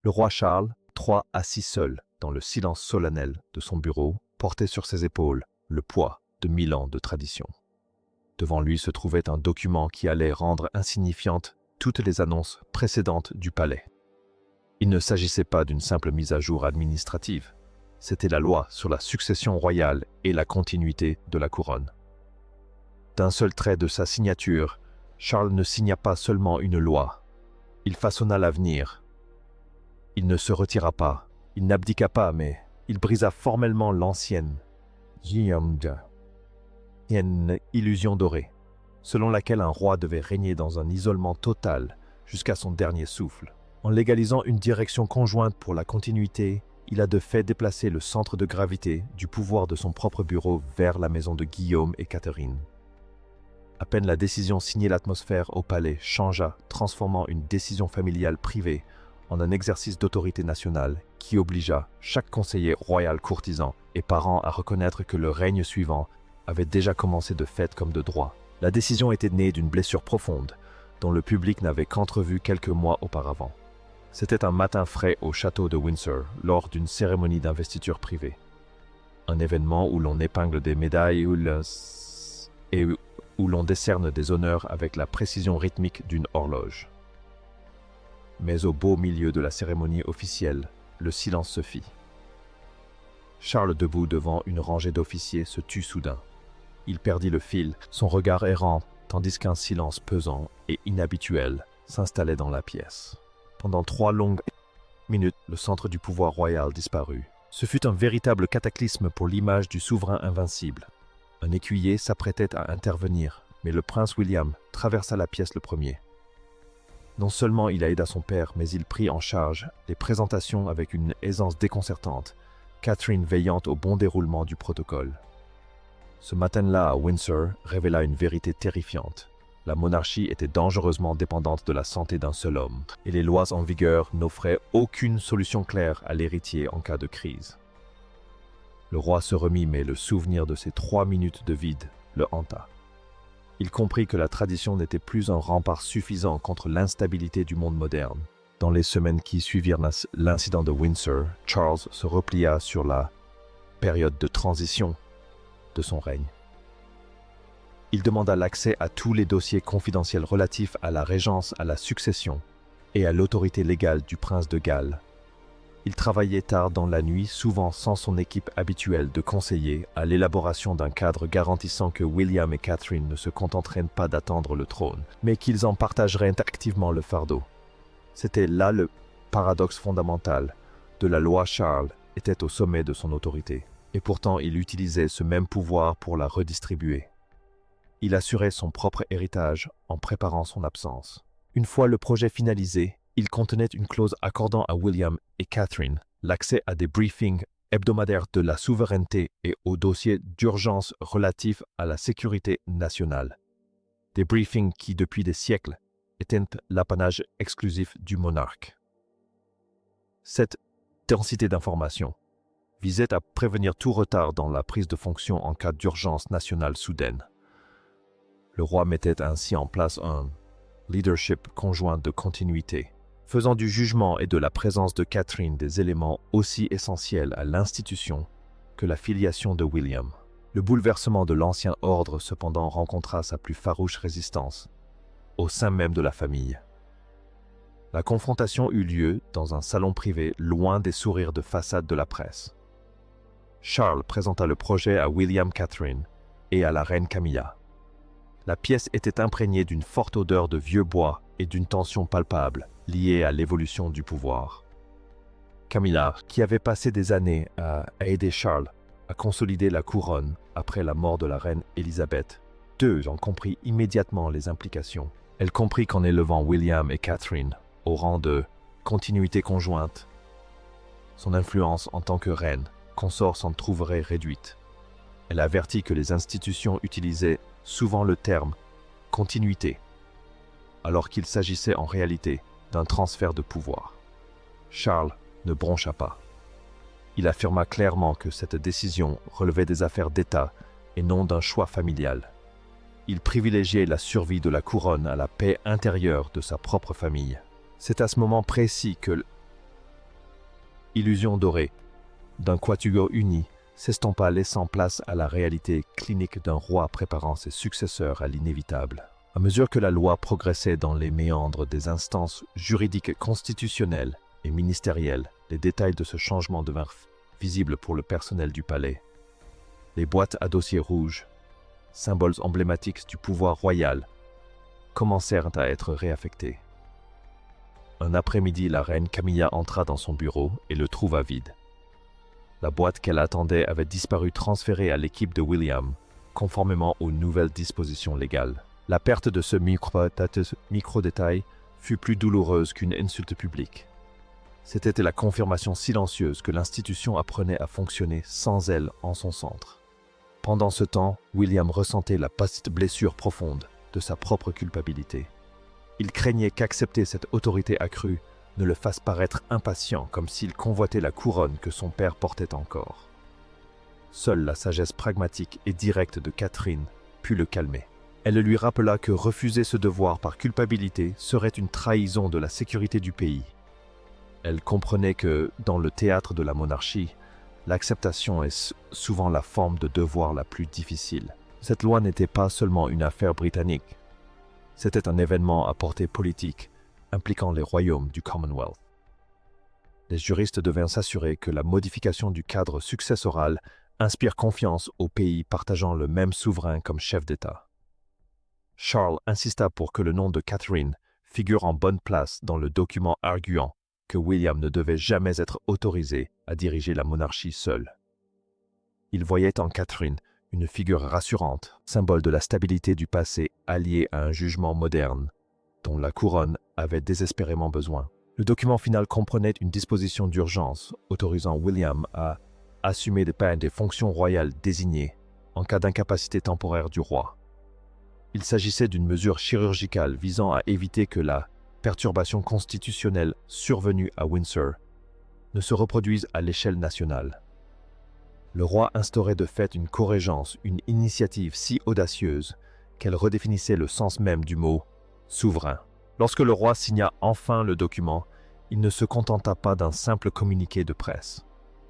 Le roi Charles, III, assis seul, dans le silence solennel de son bureau, portait sur ses épaules le poids de 1000 ans de tradition. Devant lui se trouvait un document qui allait rendre insignifiantes toutes les annonces précédentes du palais. Il ne s'agissait pas d'une simple mise à jour administrative. C'était la loi sur la succession royale et la continuité de la couronne. D'un seul trait de sa signature, Charles ne signa pas seulement une loi. Il façonna l'avenir. Il ne se retira pas, il n'abdiqua pas, mais il brisa formellement l'ancienne illusion dorée, selon laquelle un roi devait régner dans un isolement total jusqu'à son dernier souffle. En légalisant une direction conjointe pour la continuité, il a de fait déplacé le centre de gravité du pouvoir de son propre bureau vers la maison de Guillaume et Catherine. À peine la décision signée, l'atmosphère au palais changea, transformant une décision familiale privée en un exercice d'autorité nationale qui obligea chaque conseiller royal, courtisan et parent à reconnaître que le règne suivant avait déjà commencé de fait comme de droit. La décision était née d'une blessure profonde, dont le public n'avait qu'entrevu quelques mois auparavant. C'était un matin frais au château de Windsor, lors d'une cérémonie d'investiture privée. Un événement où l'on épingle des médailles et où l'on décerne des honneurs avec la précision rythmique d'une horloge. Mais au beau milieu de la cérémonie officielle, le silence se fit. Charles, debout devant une rangée d'officiers, se tut soudain. Il perdit le fil, son regard errant, tandis qu'un silence pesant et inhabituel s'installait dans la pièce. Pendant 3 longues minutes, le centre du pouvoir royal disparut. Ce fut un véritable cataclysme pour l'image du souverain invincible. Un écuyer s'apprêtait à intervenir, mais le prince William traversa la pièce le premier. Non seulement il aida son père, mais il prit en charge les présentations avec une aisance déconcertante, Catherine veillant au bon déroulement du protocole. Ce matin-là à Windsor révéla une vérité terrifiante. La monarchie était dangereusement dépendante de la santé d'un seul homme, et les lois en vigueur n'offraient aucune solution claire à l'héritier en cas de crise. Le roi se remit, mais le souvenir de ces 3 minutes de vide le hanta. Il comprit que la tradition n'était plus un rempart suffisant contre l'instabilité du monde moderne. Dans les semaines qui suivirent l'incident de Windsor, Charles se replia sur la période de transition de son règne. Il demanda l'accès à tous les dossiers confidentiels relatifs à la régence, à la succession et à l'autorité légale du prince de Galles. Il travaillait tard dans la nuit, souvent sans son équipe habituelle de conseillers, à l'élaboration d'un cadre garantissant que William et Catherine ne se contenteraient pas d'attendre le trône, mais qu'ils en partageraient activement le fardeau. C'était là le paradoxe fondamental. De la loi, Charles était au sommet de son autorité, et pourtant il utilisait ce même pouvoir pour la redistribuer. Il assurait son propre héritage en préparant son absence. Une fois le projet finalisé, il contenait une clause accordant à William et Catherine l'accès à des briefings hebdomadaires de la souveraineté et aux dossiers d'urgence relatifs à la sécurité nationale. Des briefings qui, depuis des siècles, étaient l'apanage exclusif du monarque. Cette densité d'informations visait à prévenir tout retard dans la prise de fonction en cas d'urgence nationale soudaine. Le roi mettait ainsi en place un leadership conjoint de continuité, faisant du jugement et de la présence de Catherine des éléments aussi essentiels à l'institution que la filiation de William. Le bouleversement de l'ancien ordre, cependant, rencontra sa plus farouche résistance au sein même de la famille. La confrontation eut lieu dans un salon privé, loin des sourires de façade de la presse. Charles présenta le projet à William Catherine et à la reine Camilla. La pièce était imprégnée d'une forte odeur de vieux bois et d'une tension palpable liée à l'évolution du pouvoir. Camilla, qui avait passé des années à aider Charles à consolider la couronne après la mort de la reine Élisabeth II, en comprit immédiatement les implications. Elle comprit qu'en élevant William et Catherine au rang de continuité conjointe, son influence en tant que reine consort s'en trouverait réduite. Elle avertit que les institutions utilisaient souvent le terme « continuité », alors qu'il s'agissait en réalité d'un transfert de pouvoir. Charles ne broncha pas. Il affirma clairement que cette décision relevait des affaires d'État et non d'un choix familial. Il privilégiait la survie de la couronne à la paix intérieure de sa propre famille. C'est à ce moment précis que illusion dorée d'un quatuor uni s'estompa, laissant place à la réalité clinique d'un roi préparant ses successeurs à l'inévitable. À mesure que la loi progressait dans les méandres des instances juridiques constitutionnelles et ministérielles, les détails de ce changement devinrent visibles pour le personnel du palais. Les boîtes à dossiers rouges, symboles emblématiques du pouvoir royal, commencèrent à être réaffectées. Un après-midi, la reine Camilla entra dans son bureau et le trouva vide. La boîte qu'elle attendait avait disparu, transférée à l'équipe de William, conformément aux nouvelles dispositions légales. La perte de ce micro-détail fut plus douloureuse qu'une insulte publique. C'était la confirmation silencieuse que l'institution apprenait à fonctionner sans elle en son centre. Pendant ce temps, William ressentait la petite blessure profonde de sa propre culpabilité. Il craignait qu'accepter cette autorité accrue ne le fasse paraître impatient, comme s'il convoitait la couronne que son père portait encore. Seule la sagesse pragmatique et directe de Catherine put le calmer. Elle lui rappela que refuser ce devoir par culpabilité serait une trahison de la sécurité du pays. Elle comprenait que, dans le théâtre de la monarchie, l'acceptation est souvent la forme de devoir la plus difficile. Cette loi n'était pas seulement une affaire britannique. C'était un événement à portée politique, impliquant les royaumes du Commonwealth. Les juristes devaient s'assurer que la modification du cadre successoral inspire confiance aux pays partageant le même souverain comme chef d'État. Charles insista pour que le nom de Catherine figure en bonne place dans le document, arguant que William ne devait jamais être autorisé à diriger la monarchie seul. Il voyait en Catherine une figure rassurante, symbole de la stabilité du passé alliée à un jugement moderne, dont la couronne avait désespérément besoin. Le document final comprenait une disposition d'urgence autorisant William à assumer des fonctions royales désignées en cas d'incapacité temporaire du roi. Il s'agissait d'une mesure chirurgicale visant à éviter que la perturbation constitutionnelle survenue à Windsor ne se reproduise à l'échelle nationale. Le roi instaurait de fait une corrégence, une initiative si audacieuse qu'elle redéfinissait le sens même du mot « souverain ». Lorsque le roi signa enfin le document, il ne se contenta pas d'un simple communiqué de presse.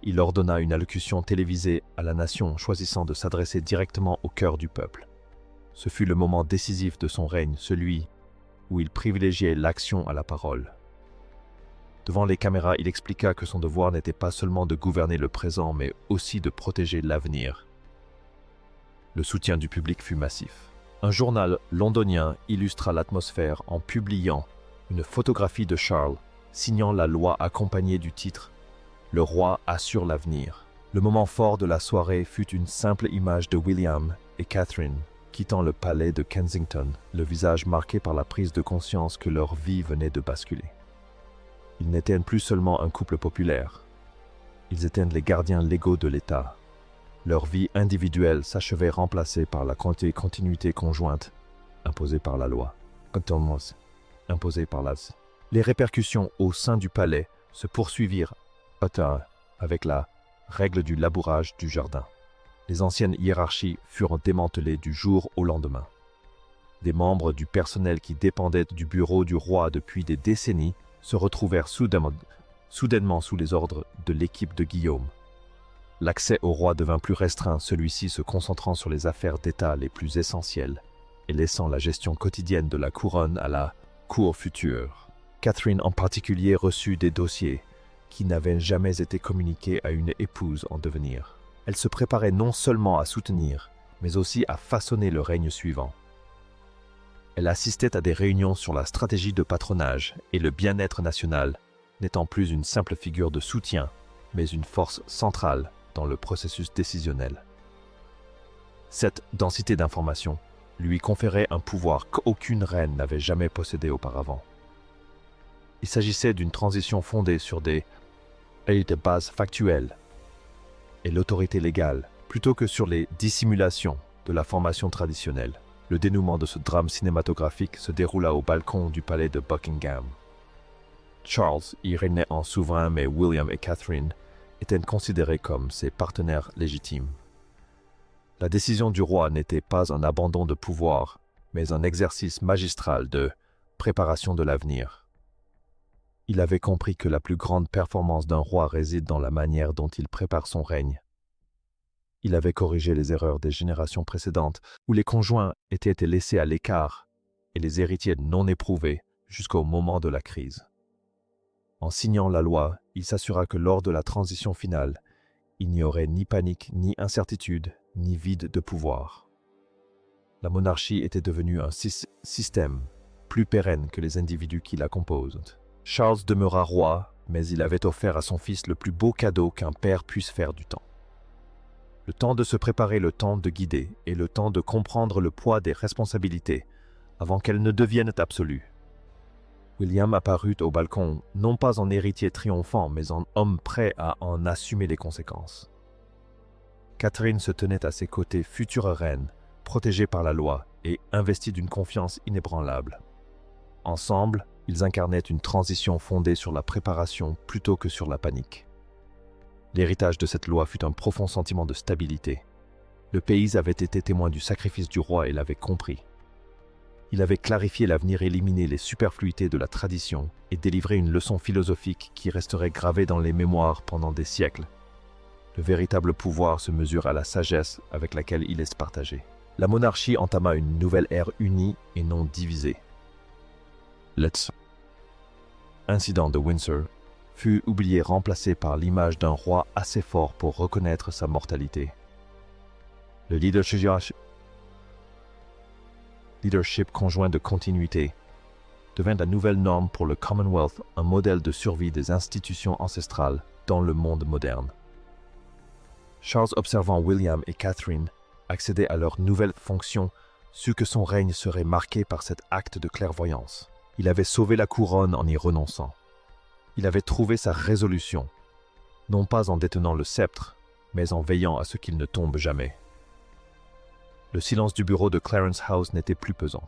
Il ordonna une allocution télévisée à la nation, choisissant de s'adresser directement au cœur du peuple. Ce fut le moment décisif de son règne, celui où il privilégiait l'action à la parole. Devant les caméras, il expliqua que son devoir n'était pas seulement de gouverner le présent, mais aussi de protéger l'avenir. Le soutien du public fut massif. Un journal londonien illustra l'atmosphère en publiant une photographie de Charles, signant la loi accompagnée du titre « Le roi assure l'avenir ». Le moment fort de la soirée fut une simple image de William et Catherine quittant le palais de Kensington, le visage marqué par la prise de conscience que leur vie venait de basculer. Ils n'étaient plus seulement un couple populaire, ils étaient les gardiens légaux de l'État. Leur vie individuelle s'achevait remplacée par la continuité conjointe imposée par la loi. Imposée par la... Les répercussions au sein du palais se poursuivirent avec la règle du labourage du jardin. Les anciennes hiérarchies furent démantelées du jour au lendemain. Des membres du personnel qui dépendaient du bureau du roi depuis des décennies se retrouvèrent soudainement sous les ordres de l'équipe de Guillaume. L'accès au roi devint plus restreint, celui-ci se concentrant sur les affaires d'État les plus essentielles et laissant la gestion quotidienne de la couronne à la cour future. Catherine en particulier reçut des dossiers qui n'avaient jamais été communiqués à une épouse en devenir. Elle se préparait non seulement à soutenir, mais aussi à façonner le règne suivant. Elle assistait à des réunions sur la stratégie de patronage et le bien-être national, n'étant plus une simple figure de soutien, mais une force centrale dans le processus décisionnel. Cette densité d'informations lui conférait un pouvoir qu'aucune reine n'avait jamais possédé auparavant. Il s'agissait d'une transition fondée sur des bases factuelles et l'autorité légale, plutôt que sur les dissimulations de la formation traditionnelle. Le dénouement de ce drame cinématographique se déroula au balcon du palais de Buckingham. Charles y régnait en souverain, mais William et Catherine étaient considérés comme ses partenaires légitimes. La décision du roi n'était pas un abandon de pouvoir, mais un exercice magistral de préparation de l'avenir. Il avait compris que la plus grande performance d'un roi réside dans la manière dont il prépare son règne. Il avait corrigé les erreurs des générations précédentes, où les conjoints étaient laissés à l'écart et les héritiers non éprouvés jusqu'au moment de la crise. En signant la loi, il s'assura que lors de la transition finale, il n'y aurait ni panique, ni incertitude, ni vide de pouvoir. La monarchie était devenue un système plus pérenne que les individus qui la composent. Charles demeura roi, mais il avait offert à son fils le plus beau cadeau qu'un père puisse faire du temps. Le temps de se préparer, le temps de guider et le temps de comprendre le poids des responsabilités avant qu'elles ne deviennent absolues. William apparut au balcon, non pas en héritier triomphant, mais en homme prêt à en assumer les conséquences. Catherine se tenait à ses côtés, future reine, protégée par la loi et investie d'une confiance inébranlable. Ensemble, ils incarnaient une transition fondée sur la préparation plutôt que sur la panique. L'héritage de cette loi fut un profond sentiment de stabilité. Le pays avait été témoin du sacrifice du roi et l'avait compris. Il avait clarifié l'avenir, éliminé les superfluités de la tradition et délivré une leçon philosophique qui resterait gravée dans les mémoires pendant des siècles. Le véritable pouvoir se mesure à la sagesse avec laquelle il est partagé. La monarchie entama une nouvelle ère unie et non divisée. L'incident de Windsor fut oublié, remplacé par l'image d'un roi assez fort pour reconnaître sa mortalité. Le leadership conjoint de continuité devint la nouvelle norme pour le Commonwealth, un modèle de survie des institutions ancestrales dans le monde moderne. Charles, observant William et Catherine accéder à leur nouvelle fonction, sut que son règne serait marqué par cet acte de clairvoyance. Il avait sauvé la couronne en y renonçant. Il avait trouvé sa résolution, non pas en détenant le sceptre, mais en veillant à ce qu'il ne tombe jamais. Le silence du bureau de Clarence House n'était plus pesant.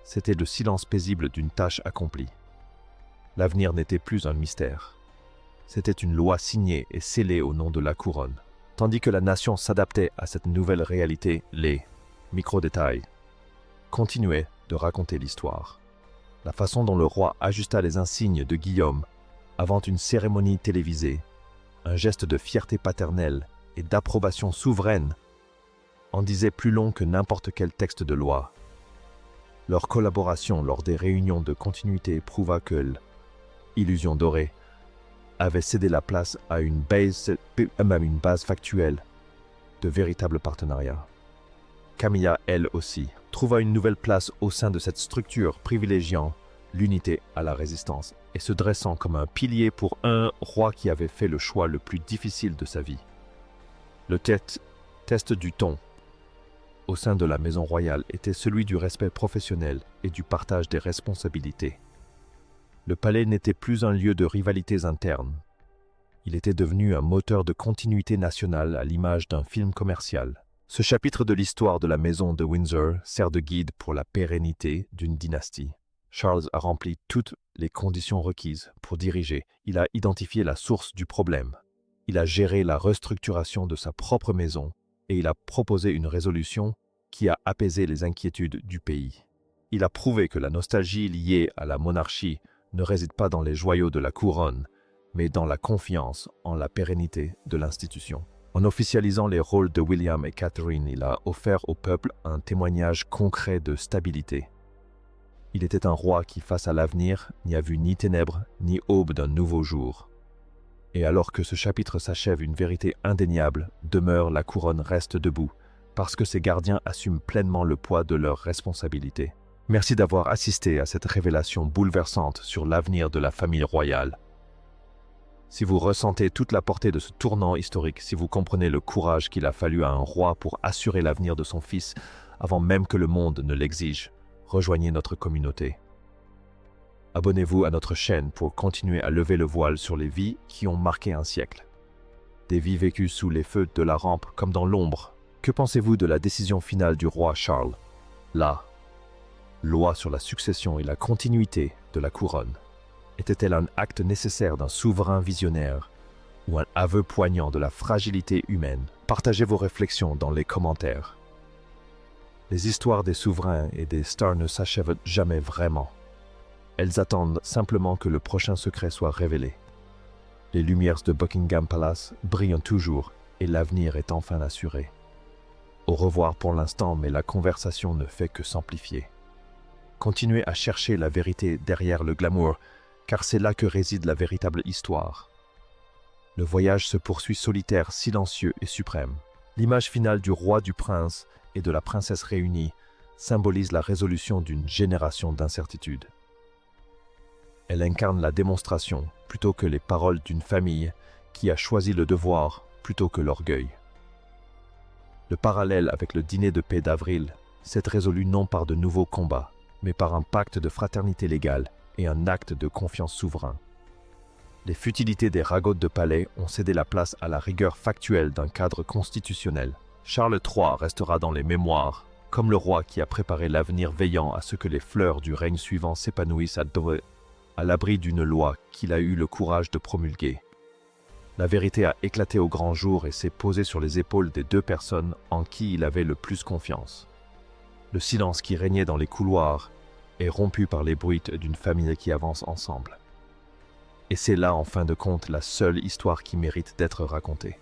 C'était le silence paisible d'une tâche accomplie. L'avenir n'était plus un mystère. C'était une loi signée et scellée au nom de la couronne. Tandis que la nation s'adaptait à cette nouvelle réalité, les micro-détails continuaient de raconter l'histoire. La façon dont le roi ajusta les insignes de Guillaume avant une cérémonie télévisée, un geste de fierté paternelle et d'approbation souveraine, en disait plus long que n'importe quel texte de loi. Leur collaboration lors des réunions de continuité prouva que l'illusion dorée avait cédé la place à une base factuelle de véritable partenariat. Camilla, elle aussi, trouva une nouvelle place au sein de cette structure, privilégiant l'unité à la résistance et se dressant comme un pilier pour un roi qui avait fait le choix le plus difficile de sa vie. Le test du ton au sein de la maison royale était celui du respect professionnel et du partage des responsabilités. Le palais n'était plus un lieu de rivalités internes. Il était devenu un moteur de continuité nationale à l'image d'un film commercial. Ce chapitre de l'histoire de la maison de Windsor sert de guide pour la pérennité d'une dynastie. Charles a rempli toutes les conditions requises pour diriger. Il a identifié la source du problème. Il a géré la restructuration de sa propre maison et il a proposé une résolution qui a apaisé les inquiétudes du pays. Il a prouvé que la nostalgie liée à la monarchie ne réside pas dans les joyaux de la couronne, mais dans la confiance en la pérennité de l'institution. En officialisant les rôles de William et Catherine, il a offert au peuple un témoignage concret de stabilité. Il était un roi qui, face à l'avenir, n'y a vu ni ténèbres, ni aube d'un nouveau jour. Et alors que ce chapitre s'achève, une vérité indéniable demeure: la couronne reste debout, parce que ses gardiens assument pleinement le poids de leurs responsabilités. Merci d'avoir assisté à cette révélation bouleversante sur l'avenir de la famille royale. Si vous ressentez toute la portée de ce tournant historique, si vous comprenez le courage qu'il a fallu à un roi pour assurer l'avenir de son fils avant même que le monde ne l'exige, rejoignez notre communauté. Abonnez-vous à notre chaîne pour continuer à lever le voile sur les vies qui ont marqué un siècle. Des vies vécues sous les feux de la rampe comme dans l'ombre. Que pensez-vous de la décision finale du roi Charles? La loi sur la succession et la continuité de la couronne était-elle un acte nécessaire d'un souverain visionnaire ou un aveu poignant de la fragilité humaine? Partagez vos réflexions dans les commentaires. Les histoires des souverains et des stars ne s'achèvent jamais vraiment. Elles attendent simplement que le prochain secret soit révélé. Les lumières de Buckingham Palace brillent toujours et l'avenir est enfin assuré. Au revoir pour l'instant, mais la conversation ne fait que s'amplifier. Continuez à chercher la vérité derrière le glamour, car c'est là que réside la véritable histoire. Le voyage se poursuit solitaire, silencieux et suprême. L'image finale du roi, du prince et de la princesse réunis symbolise la résolution d'une génération d'incertitudes. Elle incarne la démonstration plutôt que les paroles d'une famille qui a choisi le devoir plutôt que l'orgueil. Le parallèle avec le dîner de paix d'avril s'est résolu non par de nouveaux combats, mais par un pacte de fraternité légale et un acte de confiance souverain. Les futilités des ragots de palais ont cédé la place à la rigueur factuelle d'un cadre constitutionnel. Charles III restera dans les mémoires comme le roi qui a préparé l'avenir, veillant à ce que les fleurs du règne suivant s'épanouissent à l'abri d'une loi qu'il a eu le courage de promulguer. La vérité a éclaté au grand jour et s'est posée sur les épaules des deux personnes en qui il avait le plus confiance. Le silence qui régnait dans les couloirs est rompu par les bruits d'une famille qui avance ensemble. Et c'est là, en fin de compte, la seule histoire qui mérite d'être racontée.